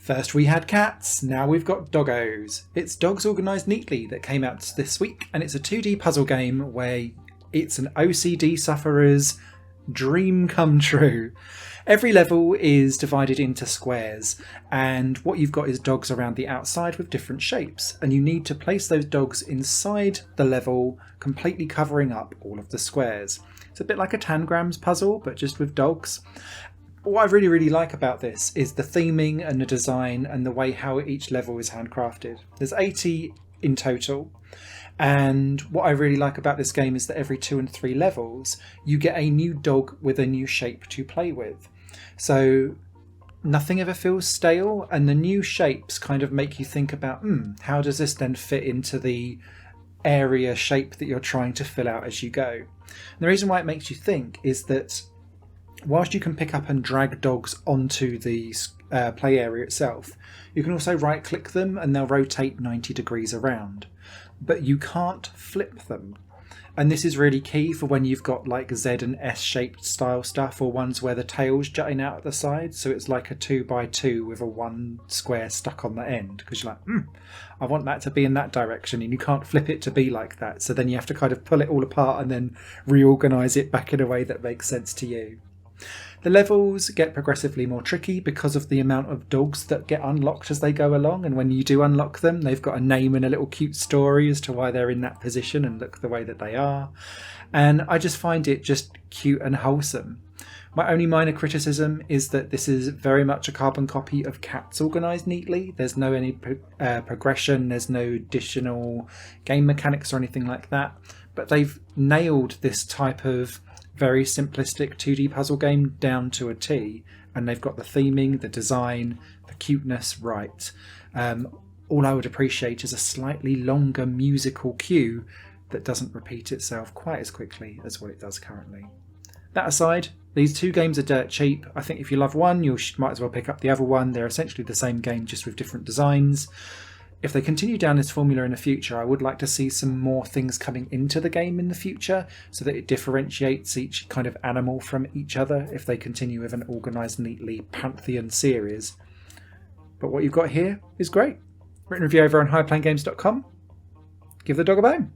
First we had cats, now we've got doggos. It's Dogs Organised Neatly that came out this week, and it's a 2D puzzle game where it's an OCD sufferer's dream come true. Every level is divided into squares, and what you've got is dogs around the outside with different shapes, and you need to place those dogs inside the level, completely covering up all of the squares. It's a bit like a Tangrams puzzle, but just with dogs. What I really like about this is the theming and the design and the way how each level is handcrafted. There's 80 in total, and what I really like about this game is that every 2 and 3 levels you get a new dog with a new shape to play with. So nothing ever feels stale, and the new shapes kind of make you think about how does this then fit into the area shape that you're trying to fill out as you go. And the reason why it makes you think is that whilst you can pick up and drag dogs onto the play area itself, you can also right click them and they'll rotate 90 degrees around, but you can't flip them. And this is really key for when you've got like Z and S shaped style stuff, or ones where the tail's jutting out at the side, so it's like a 2x2 with a 1 square stuck on the end, because you're like, I want that to be in that direction, and you can't flip it to be like that, so then you have to kind of pull it all apart and then reorganise it back in a way that makes sense to you. The levels get progressively more tricky because of the amount of dogs that get unlocked as they go along, and when you do unlock them, they've got a name and a little cute story as to why they're in that position and look the way that they are. And I just find it just cute and wholesome. My only minor criticism is that this is very much a carbon copy of Cats Organised Neatly. There's no any progression, there's no additional game mechanics or anything like that, but they've nailed this type of very simplistic 2D puzzle game down to a T, and they've got the theming, the design, the cuteness right. All I would appreciate is a slightly longer musical cue that doesn't repeat itself quite as quickly as what it does currently. That aside, these 2 games are dirt cheap. I think if you love one, you might as well pick up the other one. They're essentially the same game, just with different designs. If they continue down this formula in the future, I would like to see some more things coming into the game in the future so that it differentiates each kind of animal from each other if they continue with an Organised Neatly Pantheon series. But what you've got here is great. Written review over on highplanegames.com. Give the dog a bone.